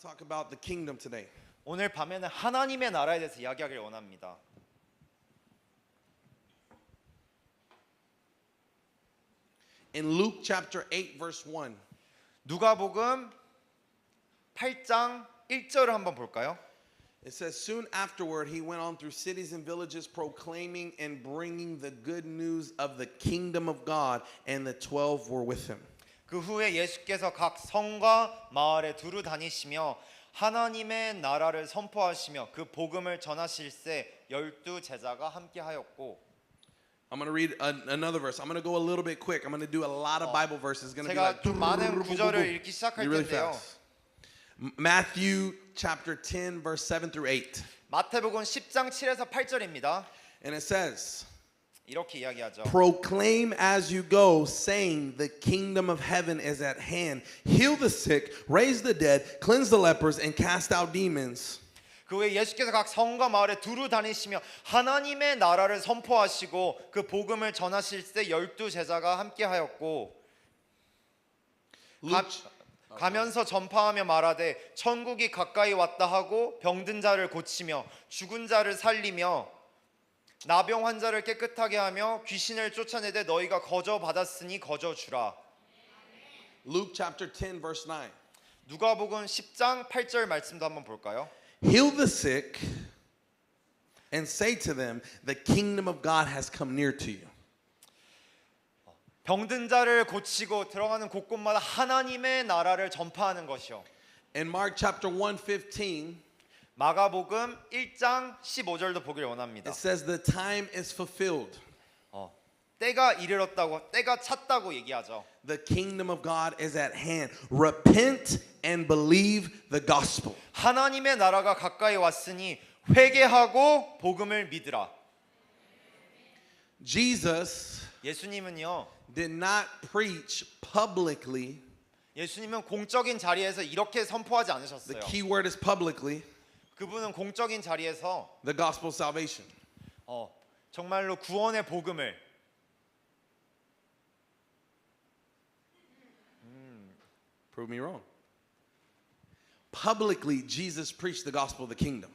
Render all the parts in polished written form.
talk about the kingdom today. 오늘 밤에는 하나님의 나라에 대해서 이야기하길 원합니다. In Luke chapter 8 verse 1, 누가복음 8장 1절을 한번 볼까요? it says, soon afterward he went on through cities and villages proclaiming and bringing the good news of the kingdom of God, and the 12 were with him. 그 후에 예수께서 각 성과 마을에 두루 다니시며 하나님의 나라를 선포하시며 그 복음을 전하실세 12 제자가 함께하였고. I'm going to read another verse. I'm going to go a little bit quick. I'm going to do a lot of Bible verses. It's going to be 제가 like 좀 많은 구절을 읽기 시작할 really 텐데요. fast. Matthew chapter 10 verse 7 through 8. 마태복음 10장 7에서 8절입니다. And it says, 이렇게 이야기하죠. proclaim as you go, saying the kingdom of heaven is at hand. Heal the sick, raise the dead, cleanse the lepers, and cast out demons. 그 후에 예수께서 각 성과 마을에 두루 다니시며 하나님의 나라를 선포하시고 그 복음을 전하실세 12 제자가 함께하였고. 가면서 전파하며 말하되 천국이 가까이 왔다 하고 병든 자를 고치며 죽은 자를 살리며 나병 환자를 깨끗하게 하며 귀신을 쫓아내되 너희가 거저 받았으니 거저 주라. Luke chapter 10 verse 9. 누가복음 10장 8절 말씀도 한번 볼까요? Heal the sick and say to them, the kingdom of God has come near to you. 병든 자를 고치고 들어가는 곳곳마다 하나님의 나라를 전파하는 것이요. In Mark chapter 1:15, 마가복음 1장 15절도 보길 원합니다. it says the time is fulfilled. 때가 이르렀다고, 때가 찼다고 얘기하죠. The kingdom of God is at hand. Repent and believe the gospel. 하나님의 나라가 가까이 왔으니 회개하고 복음을 믿으라. Jesus 예수님은요. did not preach publicly. 예수님은 공적인 자리에서 이렇게 선포하지 The 않으셨어요. key word is publicly. 그분은 공적인 자리에서 The gospel of salvation. 정말로 구원의 복음을 Prove me wrong. Publicly, Jesus preached the gospel of the kingdom.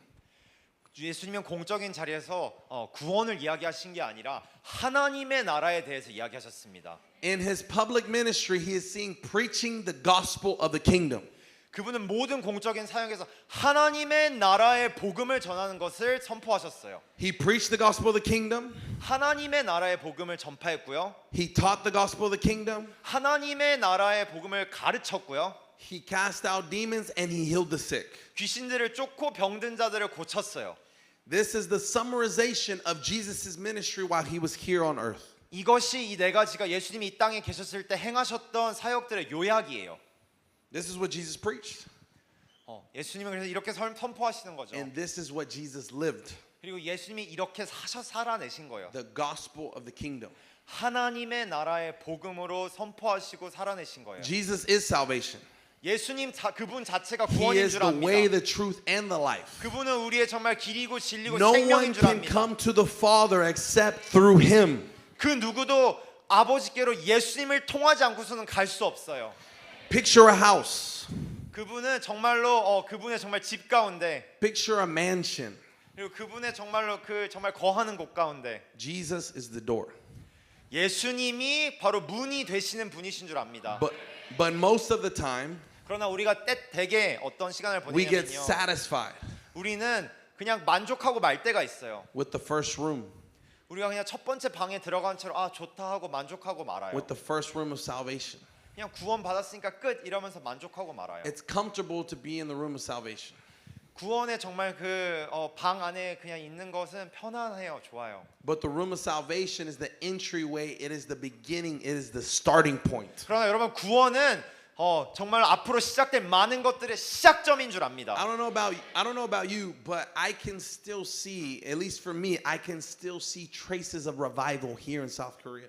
예수님은 공적인 자리에서 구원을 이야기하신 게 아니라 하나님의 나라에 대해서 이야기하셨습니다. In his public ministry, he is seen preaching the gospel of the kingdom. 그분은 모든 공적인 사역에서 하나님의 나라의 복음을 전하는 것을 선포하셨어요. He preached the gospel of the kingdom. 하나님의 나라의 복음을 전파했고요. He taught the gospel of the kingdom. 하나님의 나라의 복음을 가르쳤고요. He cast out demons and he healed the sick. 귀신들을 쫓고 병든 자들을 고쳤어요. This is the summarization of Jesus' ministry while he was here on earth. 이것이 이 네 가지가 예수님이 이 땅에 계셨을 때 행하셨던 사역들의 요약이에요. This is what Jesus preached. 예수님은 그래서 이렇게 선포하시는 거죠. And this is what Jesus lived. 그리고 예수님이 이렇게 살아내신 거예요. The gospel of the kingdom. 하나님의 나라의 복음으로 선포하시고 살아내신 거예요. Jesus is salvation. 예수님 그분 자체가 He 구원인 is 줄 the way, 압니다. the truth, and the life. 그분은 우리의 정말 길이고 진리고 No one 생명인 줄 can 압니다. come to the Father except through him. 그 누구도 아버지께로 예수님을 통하지 않고서는 갈 수 없어요. Picture a house. 그분은 정말로 그분의 정말 집 가운데 Picture a mansion. 그리고 그분의 정말로 그 정말 거하는 곳 가운데 Jesus is the door. 예수님이 바로 문이 되시는 분이신 줄 압니다. But most of the time, 그러나 우리가 때되게 어떤 시간을 we get 보내냐면요. satisfied 우리는 그냥 만족하고 말 때가 있어요. with the first room, 우리가 그냥 첫 번째 방에 들어간 채로 좋다 하고 만족하고 말아요. with the first room of salvation. 그냥 구원 받았으니까 끝 이러면서 만족하고 말아요. It's comfortable to be in the room of salvation. 구원의 정말 그 방 안에 그냥 있는 것은 편안해요, 좋아요. But the room of salvation is the entryway, it is the beginning, it is the starting point. 그러나 여러분 구원은 정말 앞으로 시작될 많은 것들의 시작점인 줄 압니다. I don't know about you, but I can still see, at least for me, I can still see traces of revival here in South Korea.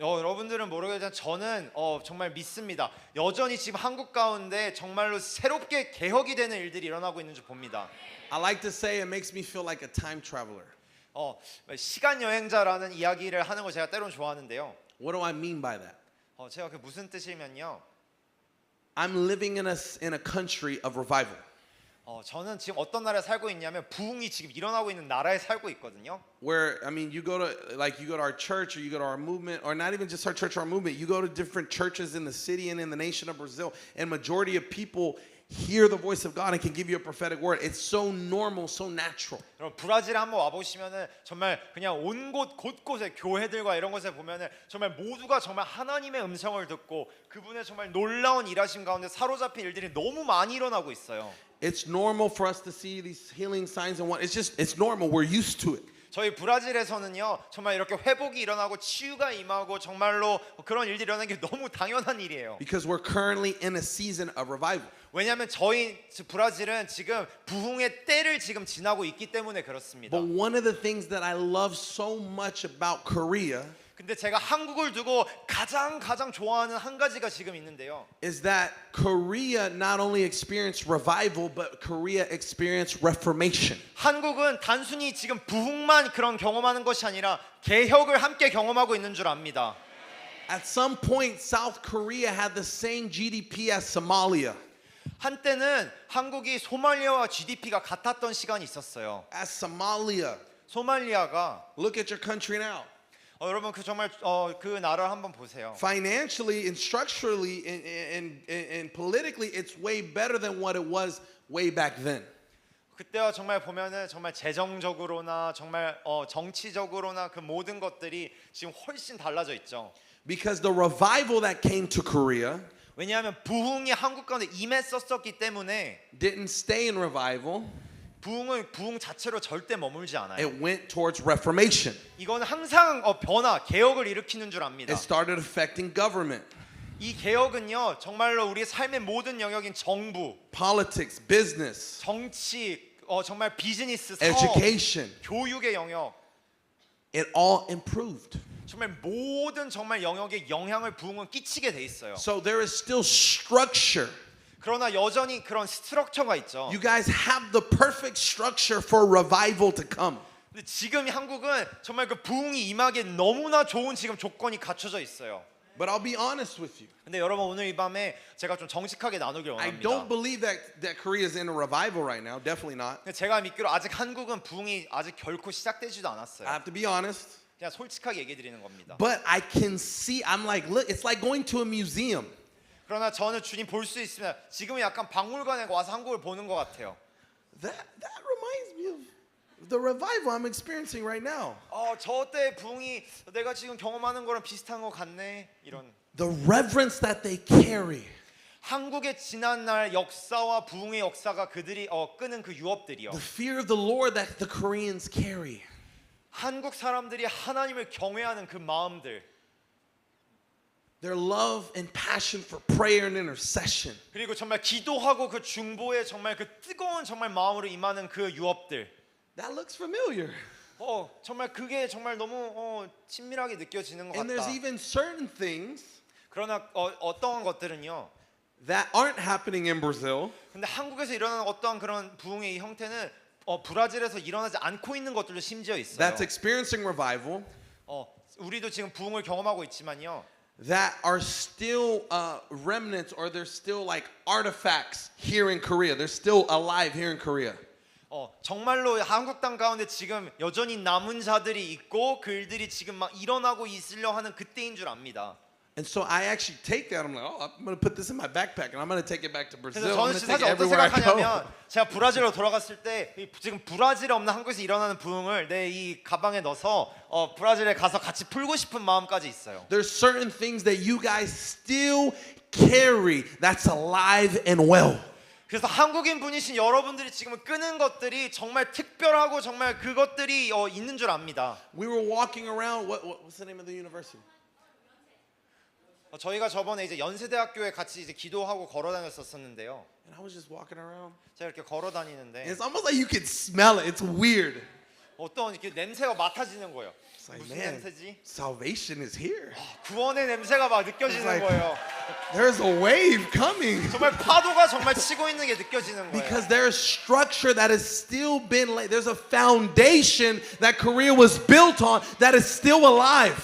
여러분들은 모르겠지만 저는 정말 믿습니다. 여전히 지금 한국 가운데 정말로 새롭게 개혁이 되는 일들이 일어나고 있는 줄 봅니다. I like to say it makes me feel like a time traveler. 시간 여행자라는 이야기를 하는 거 제가 때론 좋아하는데요. What do I mean by that? 제가 그 무슨 뜻이면요. I'm living in a country of revival. 저는 지금 어떤 나라에 살고 있냐면 부흥이 지금 일어나고 있는 나라에 살고 있거든요. Where I mean, you go to our church, or you go to our movement, or not even just our church or our movement. You go to different churches in the city and in the nation of Brazil, and majority of people hear the voice of God and can give you a prophetic word. It's so normal, so natural. 여러분 브라질에 한번 와 보시면은 정말 그냥 온 곳 곳곳에 교회들과 이런 곳에 보면은 정말 모두가 정말 하나님의 음성을 듣고 그분의 정말 놀라운 일하심 가운데 사로잡힌 일들이 너무 많이 일어나고 있어요. It's normal for us to see these healing signs and what. It's normal. We're used to it. 저희 브라질에서는요 정말 이렇게 회복이 일어나고 치유가 임하고 정말로 그런 일들이 일어나는 게 너무 당연한 일이에요. Because we're currently in a season of revival. 왜냐하면 저희 브라질은 지금 부흥의 때를 지금 지나고 있기 때문에 그렇습니다. But one of the things that I love so much about Korea 근데 제가 한국을 두고 가장 좋아하는 한 가지가 지금 있는데요. is that Korea not only experienced revival, but Korea experienced reformation. 한국은 단순히 지금 부흥만 그런 경험하는 것이 아니라 개혁을 함께 경험하고 있는 줄 압니다. At some point, South Korea had the same GDP as Somalia. 한때는 한국이 소말리아와 GDP가 같았던 시간이 있었어요. As Somalia. 소말리아가 Look at your country now. 여러분 그 정말 그 나라를 한번 보세요. Financially and structurally and politically, it's way better than what it was way back then. 그때와 정말 보면은 정말 재정적으로나 정말 정치적으로나 그 모든 것들이 지금 훨씬 달라져 있죠. Because the revival that came to Korea 왜냐하면 부흥이 한국 가운데 임했었기 때문에 didn't stay in revival. 부흥은 부흥 자체로 절대 머물지 않아요. It went towards reformation. 이건 항상 변화, 개혁을 일으키는 줄 압니다. It started affecting government, 이 개혁은요 정말로 우리 삶의 모든 영역인 정부, politics, business, 정치, 정말 비즈니스, 사업, education. 교육의 영역, It all improved. 정말 모든 정말 영역에 영향을 부흥은 끼치게 돼 있어요. So there is still structure. 그러나 여전히 그런 스트럭처가 있죠. You guys have the perfect structure for revival to come. 근데 지금 한국은 정말 그 부흥이 임하기에 너무나 좋은 지금 조건이 갖춰져 있어요. But I'll be honest with you. 근데 여러분 오늘 이 밤에 제가 좀 정직하게 나누길 I 원합니다. don't believe that Korea is in a revival right now. Definitely not. 근데 제가 믿기로 아직 한국은 부흥이 아직 결코 시작되지도 I 않았어요. have to be honest. 그냥 솔직하게 얘기 드리는 겁니다. But I can see, I'm like, look, it's like going to a museum. 그러나 저는 주님 볼 수 있으면 지금은 약간 박물관에 와서 한국을 보는 것 같아요. That reminds me of the revival I'm experiencing right now. 저때 부흥이 내가 지금 경험하는 거랑 비슷한 것 같네. 이런 The reverence that they carry. 한국의 지난날 역사와 부흥의 역사가 그들이 끄는 그 유업들이요. The fear of the Lord that the Koreans carry. 한국 사람들이 하나님을 경외하는 그 마음들. Their love and passion for prayer and intercession. 그리고 정말 기도하고 그 중보에 정말 그 뜨거운 정말 마음으로 임하는 그 유업들. That looks familiar. 정말 그게 정말 너무 친밀하게 느껴지는 것 And 같다. there's even certain things 그러나 어떠한 것들은요. that aren't happening in Brazil. 근데 한국에서 일어나는 어떠한 그런 부흥의 이 형태는 브라질에서 일어나지 않고 있는 것들도 심지어 있어요. That's experiencing revival. 우리도 지금 부흥을 경험하고 있지만요. That are still remnants, or they're still like artifacts here in Korea. They're still alive here in Korea. 정말로 한국 땅 가운데 지금 여전히 남은 자들이 있고 그 일들이 지금 막 일어나고 있으려 하는 그때인 줄 압니다. And so I actually take that. I'm like, I'm going to put this in my backpack, and I'm going to take it back to Brazil. 그래서 I'm 저는 going to take 사실 it 어떤 everywhere I go. 생각하냐면 제가 브라질로 돌아갔을 때 지금 브라질에 없는 한국에서 일어나는 부흥을 내 이 가방에 넣어서 브라질에 가서 같이 풀고 싶은 마음까지 있어요. There's certain things that you guys still carry that's alive and well. 그래서 한국인 분이신 여러분들이 지금 끄는 것들이 정말 특별하고 정말 그것들이 있는 줄 압니다. We were walking around. What's the name of the university? 저희가 저번에 이제 연세대학교에 같이 이제 기도하고 걸어 다녔었는데요. And I was just walking around. 제가 이렇게 걸어 다니는데 It's almost like you could smell it. It's weird. 어떤 이렇게 냄새가 맡아지는 거예요. It's like, 무슨 man, 냄새지? salvation is here. 구원의 냄새가 막 느껴지는 It's like- 거예요. There's a wave coming. 정말 파도가 정말 치고 있는 게 느껴지는 거예요. Because there's structure that has still been laid. There's a foundation that Korea was built on that is still alive.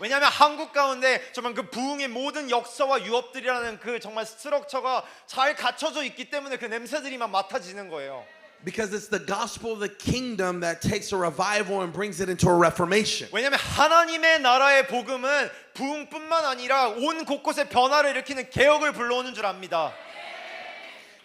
왜냐하면 한국 가운데 정말 그 부흥의 모든 역사와 유업들이라는 그 정말 스트럭처가 잘 갖춰져 있기 때문에 그 냄새들이만 맡아지는 거예요. Because it's the gospel of the kingdom that takes a revival and brings it into a reformation. 왜냐하면 하나님의 나라의 복음은 부흥뿐만 아니라 온 곳곳에 변화를 일으키는 개혁을 불러오는 줄 압니다.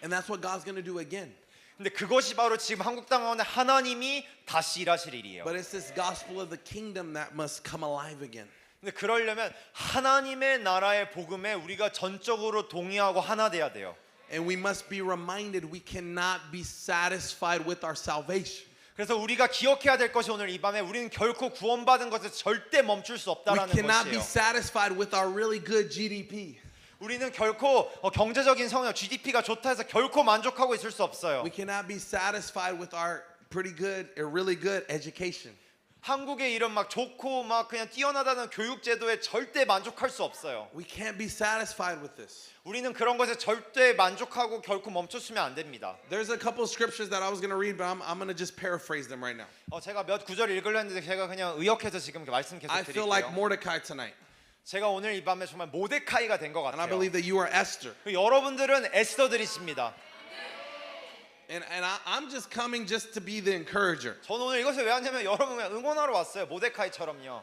And that's what God's going to do again. 근데 그것이 바로 지금 한국 땅 가운데 하나님이 다시 일하실 일이에요. But it's this gospel of the kingdom that must come alive again. 근데 그러려면 하나님의 나라의 복음에 우리가 전적으로 동의하고 하나 돼야 돼요. And we must be reminded we cannot be satisfied with our salvation. 그래서 우리가 기억해야 될 것이 오늘 이 밤에 우리는 결코 구원받은 것에 절대 멈출 수 We 없다라는 cannot be 것이에요. satisfied with our really good GDP. 우리는 결코 경제적인 성역 GDP가 좋다 해서 결코 만족하고 있을 수 없어요. We cannot be satisfied with our pretty good or really good education. 한국의 이런 막 좋고 막 그냥 뛰어나다는 교육 제도에 절대 만족할 수 없어요. We can't be satisfied with this. 우리는 그런 것에 절대 만족하고 결코 멈췄으면 안 됩니다. There's a couple of scriptures that I was going to read, but I'm going to just paraphrase them right now. 제가 몇 구절 읽으려 했는데 제가 그냥 의역해서 지금 말씀 계속 I feel like 드릴게요. Mordecai tonight, 제가 오늘 이 밤에 정말 모데카이가 된 것 and I 같아요. believe that you are Esther. 여러분들은 에스더들이십니다. And I'm just coming just to be the encourager. 저는 오늘 이것을 왜 왔냐면 여러분 그냥 응원하러 왔어요. 모데카이처럼요.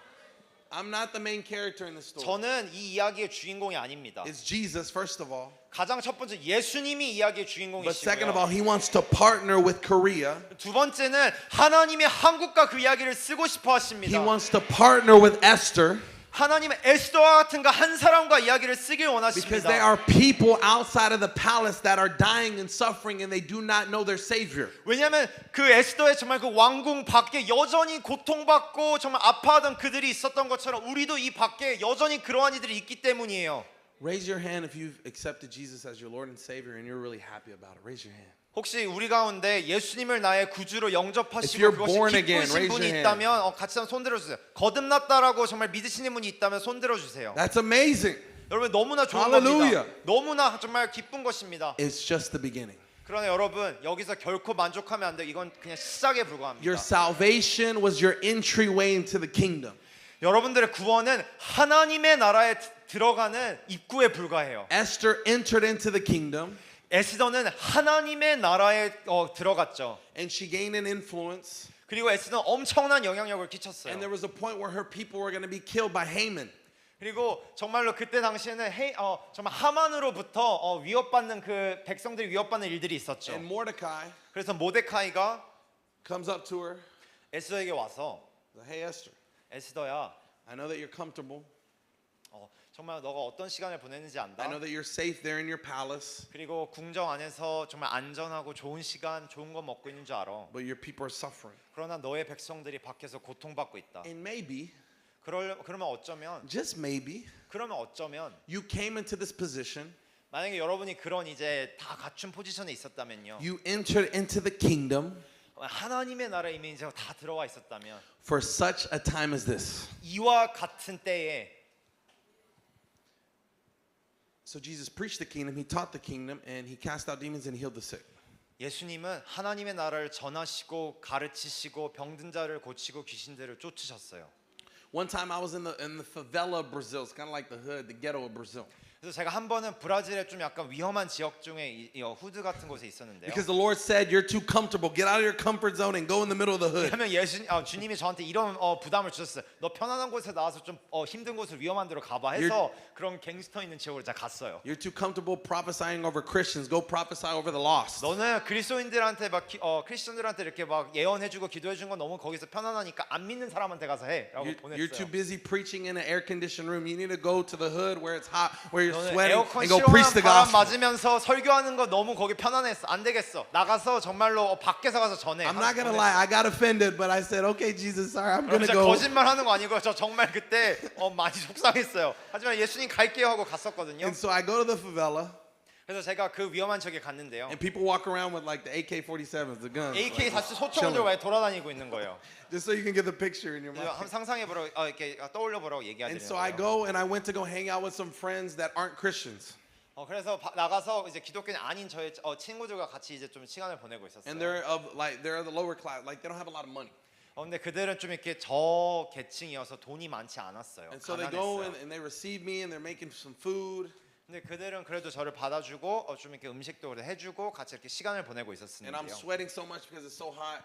I'm not the main character in the story. 저는 이 이야기의 주인공이 아닙니다. It's Jesus, first of all. 가장 첫 번째 예수님이 이야기의 But second of all, 주인공이시고요. he wants to partner with Korea. 두 번째는 하나님의 한국과 그 이야기를 쓰고 싶어 He 하십니다. wants to partner with Esther 하나님의 에스더와 같은 그 한 사람과 이야기를 쓰길 because they 원하십니다. are people outside of the palace that are dying and suffering and they do not know their Savior. 왜냐하면 그 에스더의 정말 그 왕궁 밖에 여전히 고통받고 정말 아파하던 그들이 있었던 것처럼 우리도 이 밖에 여전히 그러한 이들이 있기 때문이에요. Raise your hand if you've accepted Jesus as your Lord and Savior and you're really happy about it. Raise your hand. 혹시 우리 가운데 예수님을 나의 구주로 If 영접하시고 you're 그것이 born again, 기쁘신 raise 분이 your hand. 있다면 같이 한번 손 들어주세요. 거듭났다라고 정말 믿으시는 분이 있다면 손 들어주세요. That's amazing. 여러분 너무나 좋은 Hallelujah. 겁니다. 너무나 정말 기쁜 것입니다. It's just the beginning. 그러나 여러분 여기서 결코 만족하면 안 돼요. 이건 그냥 시작에 불과합니다. Your salvation was your entryway into the kingdom. 여러분들의 구원은 하나님의 나라에 들어가는 입구에 불과해요. Esther entered into the kingdom 에스더는 하나님의 나라에 들어갔죠. and she gained an influence. 그리고 에스더는 엄청난 영향력을 And 끼쳤어요. there was a point where her people were going to be killed by Haman. 그리고 정말로 그때 당시에는 정말 하만으로부터 위협받는 그 백성들이 위협받는 일들이 있었죠. And Mordecai 그래서 모데카이가 comes up to her. 에스더에게 와서 Hey Esther, 에스더야, I know that you're comfortable. 정말 너가 어떤 시간을 보냈는지 안다. I know that you're safe there in your palace, 그리고 궁정 안에서 정말 안전하고 좋은 시간, 좋은 거 먹고 있는 줄 알아. but your people are suffering. 그러나 너의 백성들이 밖에서 고통받고 있다. And maybe, 그러면 어쩌면 just maybe, you you came into this position, 만약에 여러분이 그런 이제 다 갖춘 포지션에 있었다면요. you entered into the kingdom 하나님의 나라에 이미 이제 다 들어와 있었다면 for such a time as this. 이와 같은 때에 So Jesus preached the kingdom, he taught the kingdom, and he cast out demons and healed the sick. 예수님은 하나님의 나라를 전하시고 가르치시고 병든 자를 고치고 귀신들을 쫓으셨어요. One time I was in the favela of Brazil. It's kind of like the hood, the ghetto of Brazil. 그래서 제가 한 번은 브라질의 좀 약간 위험한 지역 중에 이 후드 같은 곳에 있었는데요. Because the Lord said, you're too comfortable. Get out of your comfort zone and go in the middle of the hood. 왜냐면 주님이 저한테 이런 부담을 주셨어요. 너 편안한 곳에 나와서 좀 힘든 곳을 위험한 데로 가봐 해서 그런 갱스터 있는 지역으로 제가 갔어요. You're too comfortable prophesying over Christians. Go prophesy over the lost. 너는 그리스도인들한테 막 크리스천들한테 이렇게 막 예언해주고 기도해준 건 너무 거기서 편안하니까 안 믿는 사람한테 가서 해라고 You're too 보냈어요. busy preaching in an air-conditioned room. You need to go to the hood where it's hot, where you're 너는 sweating, 에어컨 and go preach 시원한 the 바람 gospel. 맞으면서 설교하는 거 너무 거기 편안했어. 안 되겠어. 나가서 정말로 밖에서 가서 전해. I'm not gonna lie. I got offended, but I said, "Okay, Jesus, sorry, I'm gonna 진짜 go." 거짓말하는 거 아니고요. 저 정말 그때 많이 속상했어요. 하지만 예수님 갈게요 하고 갔었거든요. And so I go to the favela, 그래서 제가 그 위험한 지역에 갔는데요. and people walk around with like the AK-47s, the guns, AK-40 소총을 chilling. 들고 많이 돌아다니고 있는 거예요. just so you can get the picture in your mind. 한번 상상해 보라고 이렇게 떠올려 보라고 And 얘기하는 so I 거예요. go and I went to go hang out with some friends that aren't Christians, 그래서 나가서 이제 기독교인 아닌 저의 친구들과 같이 이제 좀 시간을 보내고 있었어요. and they're the lower class, like they don't have a lot of money. 근데 그들은 좀 이렇게 저 계층이어서 돈이 많지 않았어요. And so they go 가난했어요. and they receive me and they're making some food. 근데 그들은 그래도 저를 받아주고 좀 이렇게 음식도 해주고 같이 이렇게 시간을 보내고 And I'm 있었는데요. sweating so much because it's so hot.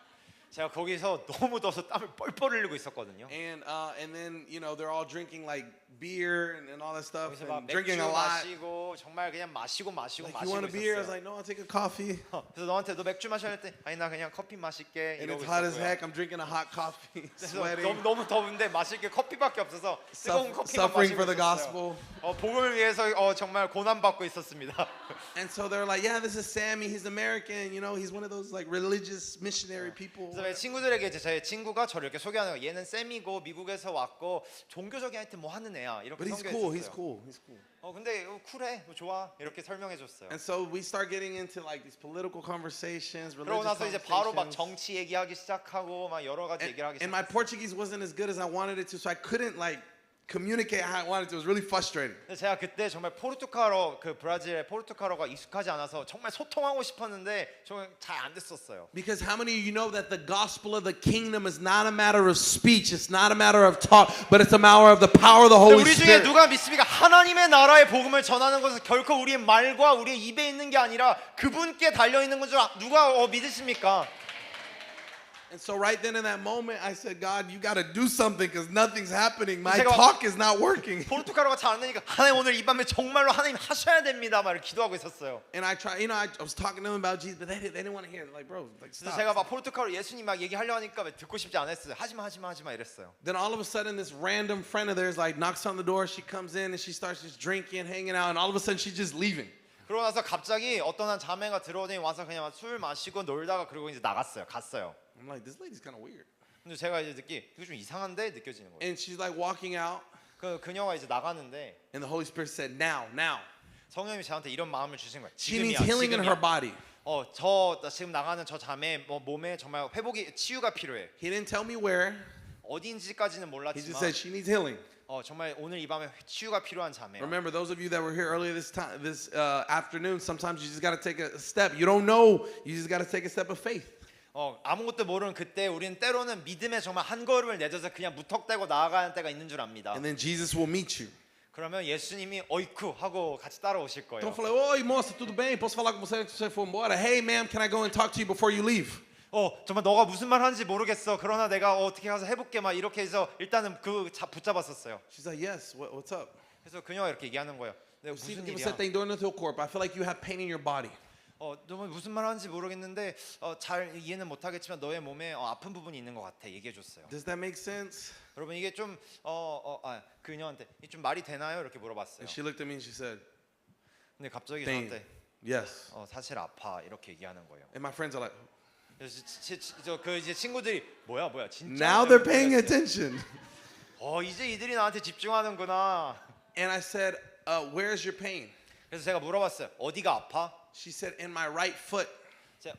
제가 거기서 너무 더워서 땀을 뻘뻘 흘리고 있었거든요. And then they're all drinking like beer and all that stuff 거기서 막 and 맥주 drinking a lot. 마시고 정말 그냥 마시고 Like, you want a beer? I was 있었어요. like, no, I'll take a coffee. 그래서 너한테 너 맥주 마셔야 할 때 아니 나 그냥 커피 마실게 And 이러고 it's hot as 있었고요. heck. I'm drinking a hot coffee, 그래서 sweating, 너무 더운데 마실 게 커피밖에 없어서 뜨거운 커피만 suffering 마시고 for the 있었어요. gospel. 복음을 위해서 정말 고난 받고 있었습니다. And so they're like, yeah, this is Sammy. He's American. He's one of those like religious missionary people. 그래서 제 친구들에게 이제 제 친구가 저를 이렇게 소개하는 거예요. 얘는 쌤이고 미국에서 왔고 종교적인 하여튼 뭐 하는 애야 이렇게 But he's cool. He's 소개했었어요. cool. He's cool. 근데 쿨해, 좋아 이렇게 설명해 줬어요. And so we start getting into like these political conversations, 그러고 religious 나서 이제 바로 막 conversations. 정치 얘기하기 시작하고 막 여러 가지 얘기를 하기 And my 시작했어요. Portuguese wasn't as good as I wanted it to, so I couldn't like communicate how I wanted to. It was really frustrating. 근데 제가 그때 정말 포르투갈어 그 브라질의 포르투갈어가 익숙하지 않아서 정말 소통하고 싶었는데 정말 잘 안 됐었어요. Because how many of you know that the gospel of the kingdom is not a matter of speech, it's not a matter of talk, but it's a matter of the power of the 근데 Holy 우리 중에 Spirit. 누가 믿습니까? 하나님의 나라의 복음을 전하는 것은 결코 우리의 말과 우리의 입에 있는 게 아니라 그분께 달려 있는 건 줄 누가 믿으십니까? And so right then in that moment, I said, God, you got to do something because nothing's happening. My 제가- talk is not working. 포르투갈어가 잘 안 되니까 하나님 오늘 이 밤에 정말로 하나님 하셔야 됩니다. 막 이렇게 기도하고 있었어요. And I tried, I was talking to them about Jesus, but they didn't want to hear it. Like, bro, like, 그래서 stop. 제가 막 포르투갈어 예수님 막 얘기하려 하니까 듣고 싶지 않았어요. 하지마 이랬어요. Then all of a sudden, this random friend of theirs like knocks on the door. She comes in and she starts just drinking, hanging out, and all of a sudden she's just leaving. 그러고 나서 갑자기 어떤 한 자매가 들어오더니 와서 그냥 술 마시고 놀다가 그리고 이제 갔어요. I'm like, this lady's kind of weird. 근데 제가 이제 이거 좀 이상한데 느껴지는 거예요. And she's like walking out, 그녀가 이제 나가는데 and the Holy Spirit said, now. 성령님이 저한테 이런 마음을 주신 거예요. She needs healing in her body. 나 지금 나가는 저 자매 몸에 정말 회복이 치유가 필요해. He didn't tell me where. 어디인지까지는 He just said 몰랐지만 she needs healing. 정말 오늘 이 밤에 치유가 필요한 자매야. Remember, those of you that were here earlier this afternoon, sometimes you just got to take a step. You don't know. You just got to take a step of faith. 아무것도 모르는 그때 우리는 때로는 믿음에 정말 한 걸음을 내줘서 그냥 무턱대고 나아가는 때가 있는 줄 압니다. And then Jesus will meet you. 그러면 예수님이 어이쿠 하고 같이 따라오실 거예요. Don't falar, oi, moça, tudo bem? Posso falar com você antes que você for embora? Hey, ma'am, can I go and talk to you before you leave? 정말 너가 무슨 말 하는지 모르겠어. 그러나 내가 어떻게 가서 해볼게 막 이렇게 해서 일단은 붙잡았었어요. She's like, yes, what's up? 그래서 그녀가 이렇게 얘기하는 거예요. 내가 Sinto 무슨 que 일이야? você tem dor no teu corpo. I feel like you have pain in your body. 너무 무슨 말 하는지 모르겠는데 잘 이해는 못하겠지만 너의 몸에 아픈 부분이 있는 것 같아. 얘기해 줬어요. Does that make sense? 여러분 이게 좀 그녀한테 이게 좀 말이 되나요? 이렇게 물어봤어요. And she looked at me and she said, 근데 갑자기 pain. 저한테 Yes. 사실 아파 이렇게 얘기하는 거예요. And my friends are like, 그래서 그 이제 친구들이 뭐야 진짜 now they're paying attention. 이제 이들이 나한테 집중하는구나. And I said, where's your pain? 그래서 제가 물어봤어요. 어디가 아파? She said, in my right foot.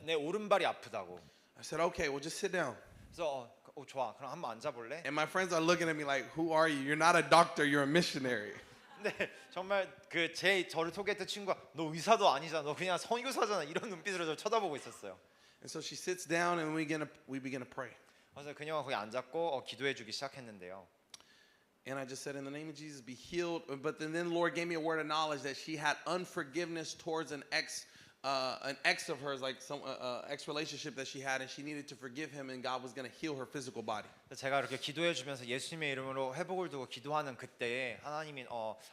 내 오른발이 아프다고. I said, okay, well, just sit down. 그래서 좋아. 그럼 한번 앉아볼래? And my friends are looking at me like, who are you? You're not a doctor, you're a missionary. 근데 정말 저를 소개했던 친구가 너 의사도 아니잖아. 너 그냥 선교사잖아. 이런 눈빛으로 저를 쳐다보고 있었어요. And so she sits down and we begin to pray. 그래서 그녀가 거기 앉았고 기도해주기 시작했는데요. And I just said, in the name of Jesus, be healed. But then the Lord gave me a word of knowledge that she had unforgiveness towards an ex of hers, like some ex relationship that she had, and she needed to forgive him, and God was going to heal her physical body. 제가 이렇게 기도해주면서 예수님의 이름으로 회복을 두고 기도하는 그때에 하나님이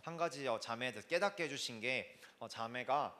한 가지 자매들 깨닫게 해주신 게 자매가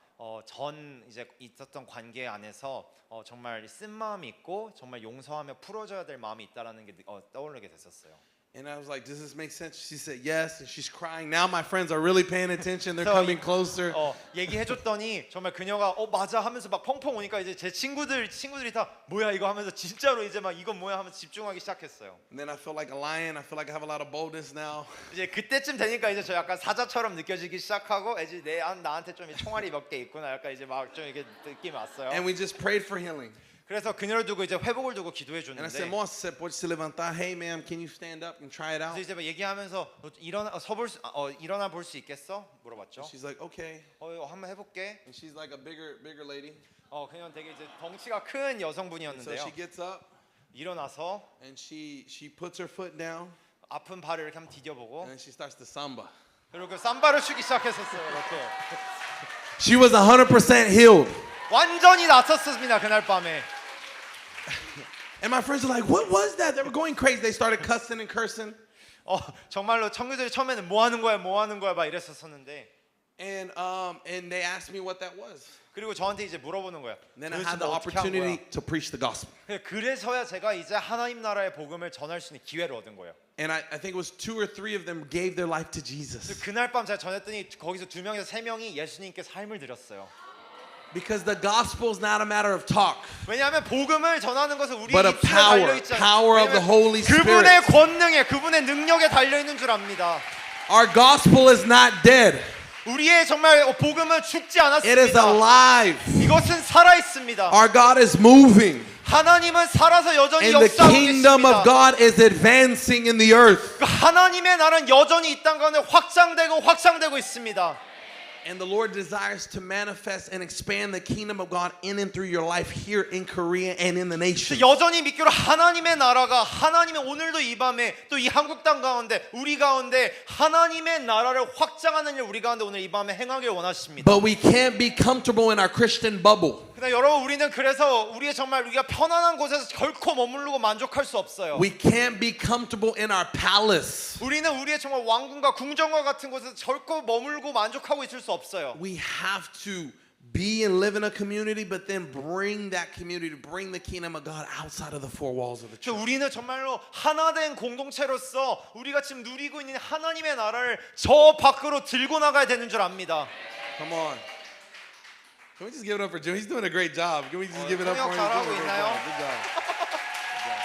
전 이제 있었던 관계 안에서 정말 쓴 마음이 있고 정말 용서하며 풀어줘야 될 마음이 있다라는 게 떠오르게 됐었어요. And I was like, does this make sense? She said yes, and she's crying. Now my friends are really paying attention. They're So, coming closer. 얘기해줬더니 정말 그녀가 맞아 하면서 막 펑펑 오니까 이제 제 친구들이 다 뭐야 이거 하면서 진짜로 이제 막 이건 뭐야 하면서 집중하기 시작했어요. And then I feel like a lion. I feel like I have a lot of boldness now. 이제 그때쯤 되니까 이제 저 약간 사자처럼 느껴지기 시작하고 이제 나한테 좀 총알이 몇 개 있구나 약간 이제 막 좀 이렇게 느낌이 왔어요. And we just prayed for healing. 그래서 그녀를 두고 이제 회복을 두고 기도해 And I said, 줬는데 Moça, você pode se levantar? Hey, ma'am, can you stand up and try it out? 그래서 이제 막 얘기하면서 일어나 볼 수 있겠어? 물어봤죠. She's like, okay. 한번 해볼게. And she's like a bigger lady. 그냥 되게 이제 덩치가 큰 So 여성분이었는데요. she gets up 일어나서 and she puts her foot down 아픈 발을 이렇게 한번 디뎌보고 and she starts to samba. 그리고 삼바를 추기 시작했었어요. 이렇게 She was 100% healed. 완전히 낫었습니다. 그날 밤에. And my friends were like, what was that? They were going crazy. They started cussing and cursing. 정말로 청교들이 처음에는 뭐 하는 거야 막 이랬었었는데 And they asked me what that was. 그리고 저한테 이제 물어보는 거야. Then I 도대체 had the 너 어떻게 한 opportunity 거야? to preach the gospel. 그래서야 제가 이제 하나님 나라의 복음을 전할 수 있는 기회를 얻은 거예요. And I think it was 2 or 3 of them gave their life to Jesus. 그날 밤 제가 전했더니 거기서 2명에서 3명이 예수님께 삶을 드렸어요. Because the gospel is not a matter of talk, 왜냐하면 복음을 전하는 것은 우리 but a 입술에 power, 달려 있잖아요. power of the Holy Spirit. 그분의 권능에, 그분의 능력에 달려 있는 줄 압니다. Our gospel is not dead. 우리의 정말 복음은 죽지 It is 않았습니다. alive. 이것은 살아 있습니다. Our God is moving. 하나님은 살아서 여전히 And the 역사하고 kingdom of 계십니다. God is advancing in the earth. 하나님의 나라는 여전히 이 땅 가운데 확장되고 있습니다. And the Lord desires to manifest and expand the kingdom of God in and through your life here in Korea and in the nation. 여전히 믿기로 하나님의 나라가 하나님의 오늘도 이 밤에 또 이 한국 땅 가운데 우리 가운데 하나님의 나라를 확장하는 일 우리 가운데 오늘 이 밤에 행하길 원하십니다. But we can't be comfortable in our Christian bubble. 근데 여러분 우리는 그래서 우리의 정말 우리가 편안한 곳에서 결코 머무르고 만족할 수 없어요. We can't be comfortable in our palace. 우리는 우리의 정말 왕궁과 궁정과 같은 곳에서 결코 머물고 만족하고 있을 수 없어요. We have to be and live in a community, but then bring that community, bring the kingdom of God outside of the four walls of the church. 우리는 정말로 하나된 공동체로서 우리가 지금 누리고 있는 하나님의 나라를 저 밖으로 들고 나가야 되는 줄 압니다. Come on. Can we just give it up for Jim? He's doing a great job. Can we just give it up for him? He's 잘하고 doing a great 있나요? job. Good job. Good job.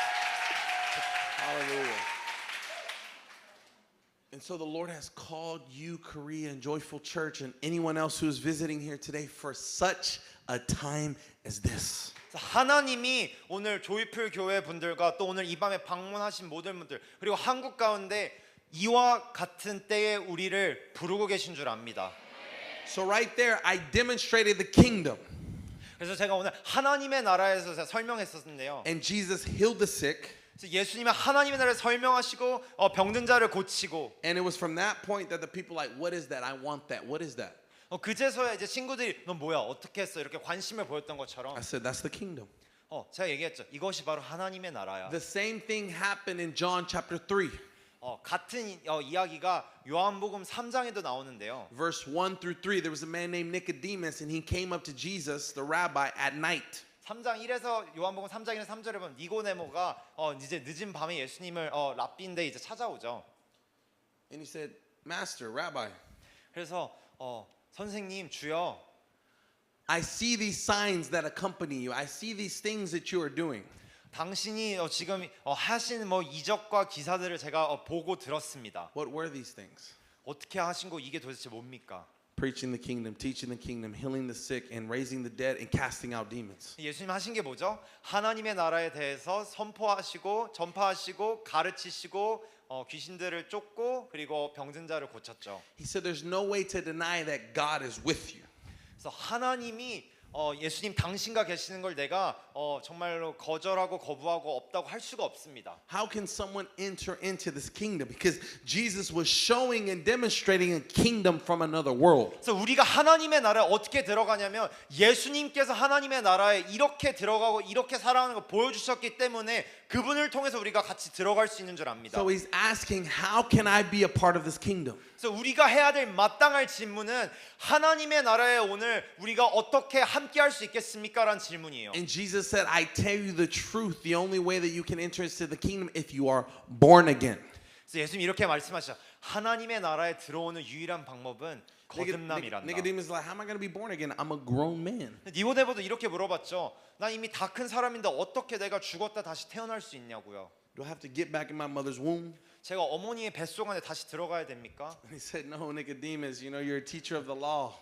Hallelujah. And so the Lord has called you, Korea and Joyful Church, and anyone else who is visiting here today for such a time as this. 하나님이 오늘 조이풀 교회 분들과 또 오늘 이 밤에 방문하신 모든 분들 그리고 한국 가운데 이와 같은 때에 우리를 부르고 계신 줄 압니다. So right there, I demonstrated the kingdom. 그래서 제가 오늘 하나님의 나라에서 제가 설명했었는데요. And Jesus healed the sick. 그래서 예수님은 하나님의 나라를 설명하시고 병든 자를 고치고 And it was from that point that the people like, what is that? I want that. What is that? 그제서야 이제 친구들이 너 뭐야 어떻게 했어 이렇게 관심을 보였던 것처럼 I said, that's the kingdom. 제가 얘기했죠. 이것이 바로 하나님의 나라야. The same thing happened in John chapter 3, 같은 이야기가 요한복음 3장에도 나오는데요. verse 1 through 3. There was a man named Nicodemus, and he came up to Jesus, the rabbi, at night. 3장 1에서 요한복음 3장 1에서 3절에 보면 니고데모가 이제 늦은 밤에 예수님을 랍비인데 이제 찾아오죠. And he said, Master, Rabbi, 그래서 선생님 주여 I see these signs that accompany you. I see these things that you are doing. 당신이 지금 하신 이적과 기사들을 제가 보고 들었습니다. What were these things? 어떻게 하신 거 이게 도대체 뭡니까? Preaching the kingdom, teaching the kingdom, healing the sick, and raising the dead, and casting out demons. 예수님 하신 게 뭐죠? 하나님의 나라에 대해서 선포하시고 전파하시고 가르치시고 귀신들을 쫓고 그리고 병든 자를 고쳤죠. He said, there's no way to deny that God is with you. 그래서 하나님이 예수님 당신과 계시는 걸 내가 정말로 거절하고 거부하고 없다고 할 수가 없습니다. How can someone enter into this kingdom? Because Jesus was showing and demonstrating a kingdom from another world. 그래서 우리가 하나님의 나라에 어떻게 들어가냐면 예수님께서 하나님의 나라에 이렇게 들어가고 이렇게 살아가는 걸 보여주셨기 때문에 그분을 통해서 우리가 같이 들어갈 수 있는 줄 압니다. So he's asking, how can I be a part of this kingdom? 그래서 우리가 해야 될 마땅할 질문은 하나님의 나라에 오늘 우리가 어떻게 함께 할 수 있겠습니까? 라는 질문이에요. And Jesus said, I tell you the truth. The only way that you can enter into the kingdom if you are born again. 그래서 예수님 이렇게 말씀하시죠. 하나님의 나라에 들어오는 유일한 방법은 거듭남이란다. Nicodemus is like, how am I going to be born again? I'm a grown man. 니고데모도 이렇게 물어봤죠. 난 이미 다 큰 사람인데 어떻게 내가 죽었다 다시 태어날 수 있냐고요. Do I have to get back in my mother's womb? 제가 어머니의 뱃속 안에 다시 들어가야 됩니까? And he said, no, Nicodemus, you know, you're a teacher of the law,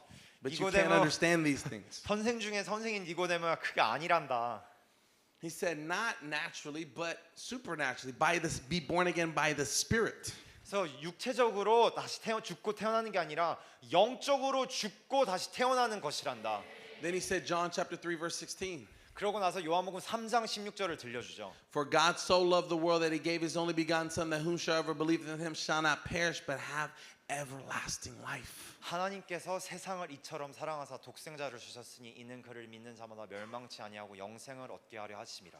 but you Nicodemus. can't understand these things. 선생 중에 선생인 니고데모가 그게 아니란다. He said, not naturally, but supernaturally, be born again by the Spirit. 그래서 육체적으로 다시 죽고 태어나는 게 아니라 영적으로 죽고 다시 태어나는 것이란다. Then he said, John chapter 3, verse 16. 그러고 나서 요한복음 3장 16절을 들려주죠. For God so loved the world that he gave his only begotten son that whomsoever believeth in him shall not perish but have everlasting life. 하나님께서 세상을 이처럼 사랑하사 독생자를 주셨으니 이는 그를 믿는 자마다 멸망치 아니하고 영생을 얻게 하려 하심이라.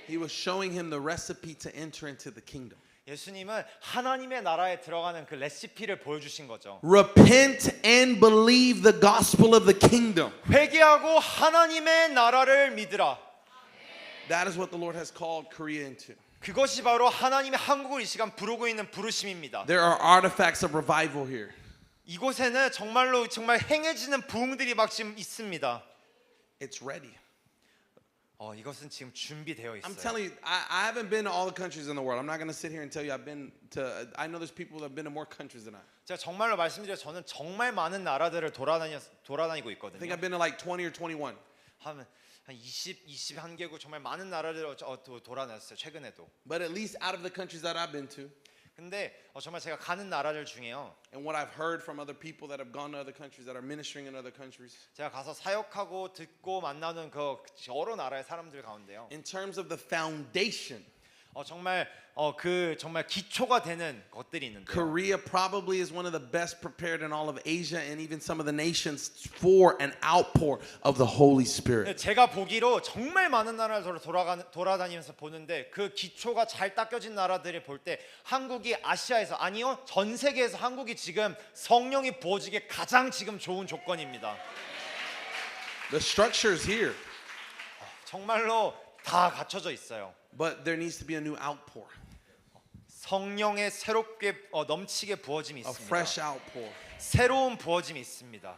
He was showing him the recipe to enter into the kingdom. 예수님은 하나님의 나라에 들어가는 그 레시피를 보여주신 거죠. Repent and believe the gospel of the kingdom. 회개하고 하나님의 나라를 믿으라. That is what the Lord has called Korea into. 그것이 바로 하나님의 한국을 이 시간 부르고 있는 부르심입니다. There are artifacts of revival here. 이곳에는 정말로 정말 행해지는 부흥들이 막 지금 있습니다. It's ready. 이것은 지금 준비되어 I'm 있어요. telling you, I haven't been to all the countries in the world. I'm not going to sit here and tell you I've been to. I know there's people that have been to more countries than I. 제가 정말로 말씀드려 저는 정말 많은 나라들을 돌아다니고 I think 있거든요. I've been to like 20 or 21. 한 21개국 정말 많은 나라들을 돌아다녔어요. 최근에도. But at least out of the countries that I've been to, 근데 정말 제가 가는 나라들 중에요. and what I've heard from other people that have gone to other countries that are ministering in other countries, 제가 가서 사역하고 듣고 만나는 그 여러 나라의 사람들 가운데요. in terms of the foundation, 정말 정말 기초가 되는 것들이 있는데. Korea probably is one of the best prepared in all of Asia and even some of the nations for an outpour of the Holy Spirit. 제가 보기로 정말 많은 나라를 돌아다니면서 보는데 그 기초가 잘 닦여진 나라들을 볼 때 한국이 아시아에서 아니요 전 세계에서 한국이 지금 성령이 부어지게 가장 지금 좋은 조건입니다. The structure is here, 정말로 다 갖춰져 있어요. but there needs to be a new outpour, 성령의 새롭게 넘치게 부어짐이 a 있습니다. fresh outpour. 새로운 부어짐이 있습니다.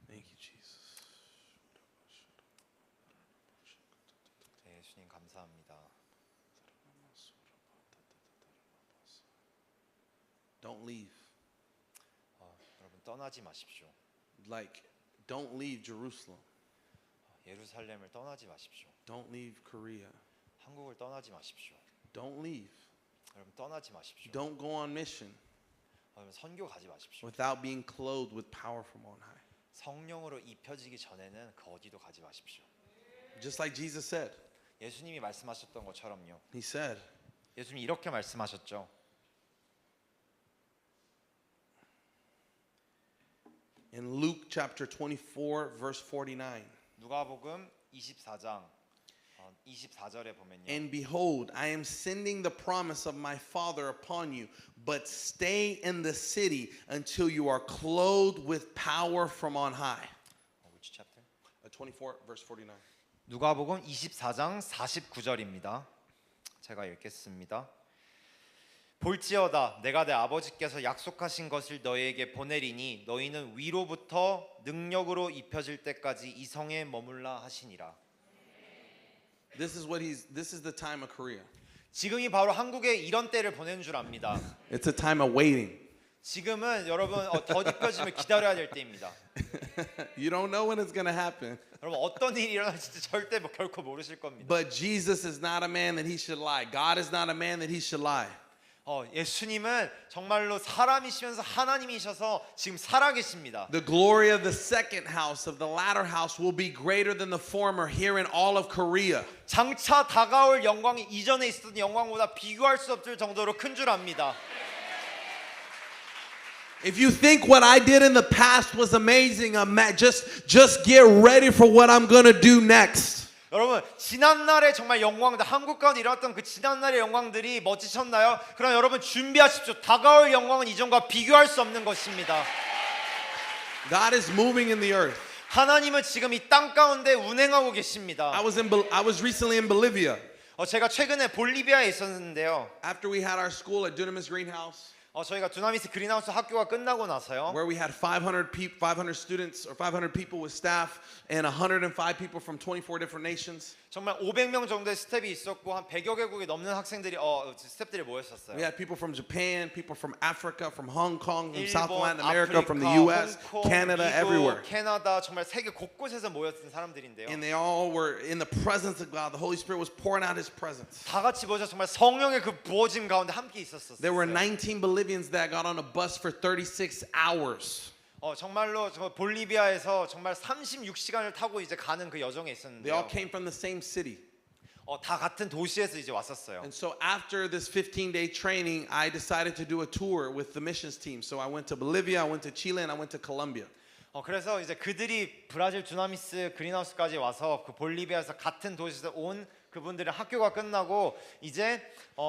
Thank you, Jesus. 네, 예수님 감사합니다. Don't leave. 여러분 떠나지 마십시오. Like, don't leave Jerusalem. 예루살렘을 떠나지 마십시오. Don't leave Korea. 한국을 떠나지 마십시오. Don't leave. 여러분 떠나지 마십시오. Don't go on mission 여러분 선교 가지 마십시오. without being clothed with power from on high. 성령으로 입혀지기 전에는 그 어디도 가지 마십시오. Just like Jesus said. 예수님이 말씀하셨던 것처럼요. He said, 예수님이 이렇게 말씀하셨죠. in Luke chapter 24, verse 49. 누가복음 24장 24절에 보면요. And behold, I am sending the promise of my Father upon you, but stay in the city until you are clothed with power from on high. Which chapter? 24, verse 49. 누가복음 24장 49절입니다. 제가 읽겠습니다. 볼지어다 내가 내 아버지께서 약속하신 것을 너희에게 보내리니 너희는 위로부터 능력으로 입혀질 때까지 이 성에 머물라 하시니라. This is the time of Korea. 지금이 바로 한국에 이런 때를 보내는 줄 압니다. It's a time of waiting. 지금은 여러분 더 입혀지면 기다려야 될 때입니다. You don't know when it's going to happen. 여러분 어떤 일이 일어날지 절대 결코 모르실 겁니다. But Jesus is not a man that he should lie. God is not a man that he should lie. 예수님은 정말로 사람이시면서 하나님이셔서 지금 살아계십니다. The glory of the second house, of the latter house, will be greater than the former here in all of Korea. 장차 다가올 영광이 이전에 있었던 영광보다 비교할 수 없을 정도로 큰 줄 압니다. If you think what I did in the past was amazing, just get ready for what I'm going to do next. 여러분 지난날의 정말 영광들 한국 가운데 일어났던 그 지난날의 영광들이 멋지셨나요? 그럼 여러분 준비하십시오. 다가올 영광은 이전과 비교할 수 없는 것입니다. God is moving in the earth. 하나님은 지금 이 땅 가운데 운행하고 계십니다. I was recently in Bolivia. 제가 최근에 볼리비아에 있었는데요. After we had our school at Dunamis Greenhouse, 저희가 두나미스 그린하우스 학교가 끝나고 나서요. where we had 500 students or 500 people with staff and 105 people from 24 different nations. 정말 500명 정도의 스텝이 있었고 한 100여 개국이 넘는 학생들이 스텝들이 모였었어요. We had people from Japan, people from Africa, from Hong Kong, from 일본, South Latin America, from the 아프리카, US, 홍콩, Canada, 미국, everywhere. 캐나다 정말 세계 곳곳에서 모였던 사람들인데요. And they all were in the presence of God. The Holy Spirit was pouring out His presence. 다 같이 모여서 정말 성령의 그 부어짐 가운데 함께 있었어요. There were 19 Bolivians that got on a bus for 36 hours. 정말로 저 볼리비아에서 정말 36시간을 타고 이제 가는 그 여정에 They all 있었는데요. came from the same city. 다 같은 도시에서 이제 왔었어요. And so after this 15-day training, I decided to do a tour with the missions team. So I went to Bolivia, I went to Chile, and I went to Colombia. 그래서 이제 그들이 브라질 두나미스 그린하우스까지 와서 그 볼리비아에서 같은 도시에서 온 그분들의 학교가 끝나고 이제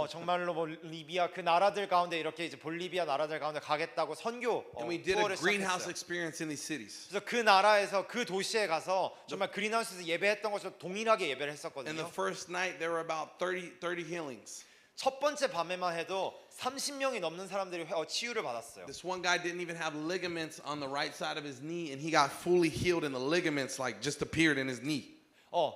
정말로 리비아 그 나라들 가운데 이렇게 이제 볼리비아 나라들 가운데 가겠다고 선교 And we did a 투어를 greenhouse 시작했어요. experience in these cities. 그래서 그 나라에서 그 도시에 가서 정말 그린하우스에서 예배했던 것처럼 동일하게 예배를 And the 했었거든요. first night, there were about 30 healings. 첫 번째 밤에만 해도 30명이 넘는 사람들이 치유를 받았어요. This one guy didn't even have ligaments on the right side of his knee, and he got fully healed, and the ligaments like just appeared in his knee.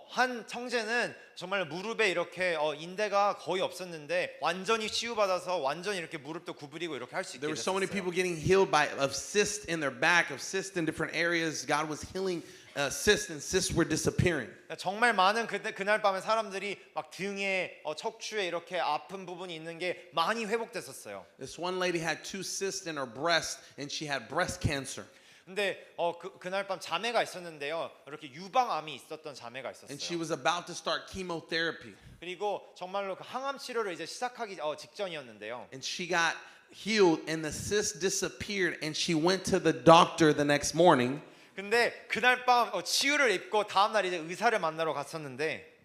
한 청재는 정말 무릎에 이렇게 인대가 거의 없었는데 완전히 치유받아서 완전히 이렇게 무릎도 구부리고 이렇게 할 수 있게 There were so many 됐어요. people getting healed of cysts in their back, of cysts in different areas. God was healing cysts, and cysts were disappearing. 정말 많은 그날 밤에 사람들이 막 등에 척추에 이렇게 아픈 부분이 있는 게 많이 회복됐었어요. This one lady had 2 cysts in her breast, and she had breast cancer. 근데 그날 밤 자매가 있었는데요. 이렇게 유방암이 있었던 자매가 And she 있었어요. was about to start chemotherapy. 그리고 정말로 그 항암 치료를 이제 시작하기 직전이었는데요. And she got healed, and the cyst disappeared, and she went to the doctor the next morning. 근데 그날 밤 치유를 입고 다음 날 이제 의사를 만나러 갔었는데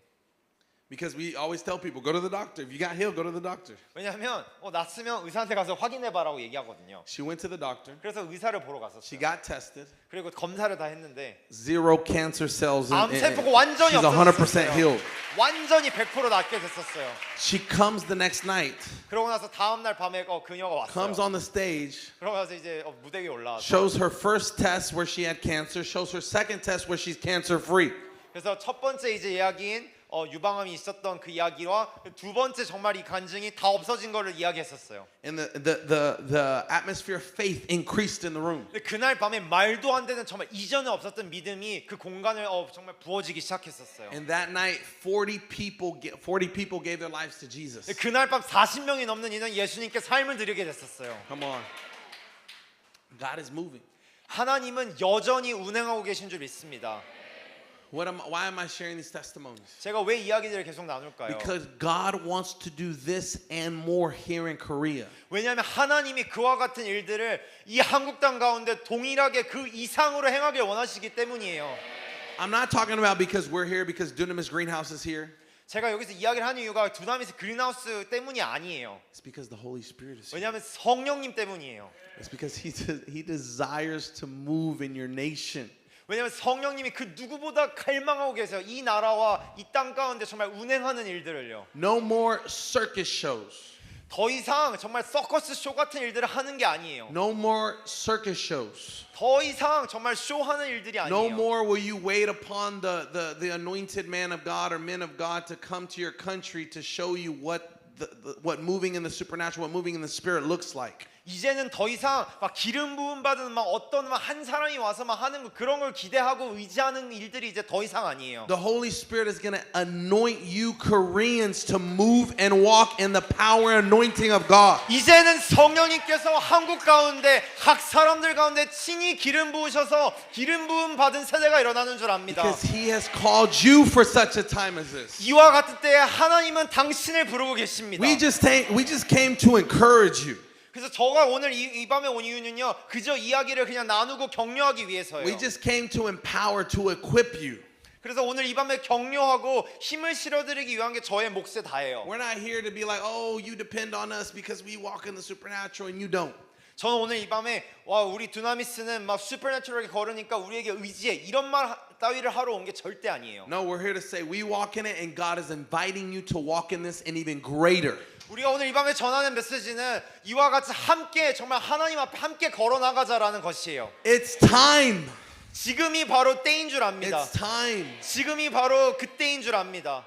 Because we always tell people, go to the doctor. If you got healed, go to the doctor. 왜냐하면 났으면 의사한테 가서 확인해봐라고 얘기하거든요. She went to the doctor. 그래서 의사를 보러 She 갔었어요. got tested. 그리고 검사를 다 했는데 0 cancer cells. 암세포가 완전히 She's 100% 없어졌어요. healed. 완전히 100% 낫게 됐었어요. She comes the next night, 그러고 나서 다음 날 밤에 그녀가 comes 왔어요. on the stage, 그러고 나서 이제 무대 위에 올라와서 shows her first test where she had cancer, shows her second test where she's cancer free. 그래서 첫 번째 이제 이야기인 유방암이 있었던 그 이야기와 두 번째 정말 이 간증이 다 없어진 거를 이야기했었어요. And the atmosphere of faith increased in the room. 근데 그날 밤에 말도 안 되는 정말 이전에 없었던 믿음이 그 공간을 정말 부어지기 시작했었어요. And that night, 40 people gave their lives to Jesus. 그날 밤 40명이 넘는 이는 예수님께 삶을 드리게 됐었어요. Come on. God is moving. 하나님은 여전히 운행하고 계신 줄 믿습니다. Why am I sharing these testimonies? 제가 왜 이야기들을 계속 나눌까요? Because God wants to do this and more here in Korea. 왜냐하면 하나님이 그와 같은 일들을 이 한국 땅 가운데 동일하게 그 이상으로 행하길 원하시기 때문이에요. I'm not talking about because we're here because Dunamis Greenhouse is here. 제가 여기서 이야기를 하는 이유가 두나미스 그린하우스 때문이 아니에요. It's because the Holy Spirit is here. 왜냐하면 성령님 때문이에요. It's because He desires to move in your nation. 왜냐하면 성령님이 그 누구보다 갈망하고 계세요. 이 나라와 이 땅 가운데 정말 운행하는 일들을요. No more circus shows. 더 이상 정말 서커스 쇼 같은 일들을 하는 게 아니에요. No more circus shows. 더 이상 정말 쇼하는 일들이 No 아니에요. more will you wait upon the anointed man of God or men of God to come to your country to show you what moving in the supernatural, what moving in the spirit looks like. 이제는 더 이상 막 기름 부음 받은 막 어떤 막 한 사람이 와서 막 하는 그런 걸 기대하고 의지하는 일들이 이제 더 이상 아니에요. The Holy Spirit is going to anoint you Koreans to move and walk in the power and anointing of God. 이제는 성령님께서 한국 가운데 각 사람들 가운데 친히 기름 부으셔서 기름 부음 받은 세대가 일어나는 줄 압니다. Because He has called you for such a time as this. 이와 같은 때에 하나님은 당신을 부르고 계십니다. We just came to encourage you. 그래서 저가 오늘 이 밤에 온 이유는요. 그저 이야기를 그냥 나누고 격려하기 위해서예요. We just came to empower, to equip you. 그래서 오늘 이 밤에 격려하고 힘을 실어드리기 위한 게 저의 몫에 다예요. We're not here to be like, oh, you depend on us because we walk in the supernatural and you don't. 저는 오늘 이 밤에 와 우리 두나미스는 막 슈퍼내추럴하게 걸으니까 우리에게 의지해 이런 말 따위를 하러 온 게 절대 아니에요. No, we're here to say we walk in it and God is inviting you to walk in this and even greater. 우리가 오늘 이 밤에 전하는 메시지는 이와 같이 함께 정말 하나님 앞에 함께 걸어 나가자라는 것이에요. It's time. 지금이 바로 때인 줄 압니다. It's time. 지금이 바로 그때인 줄 압니다.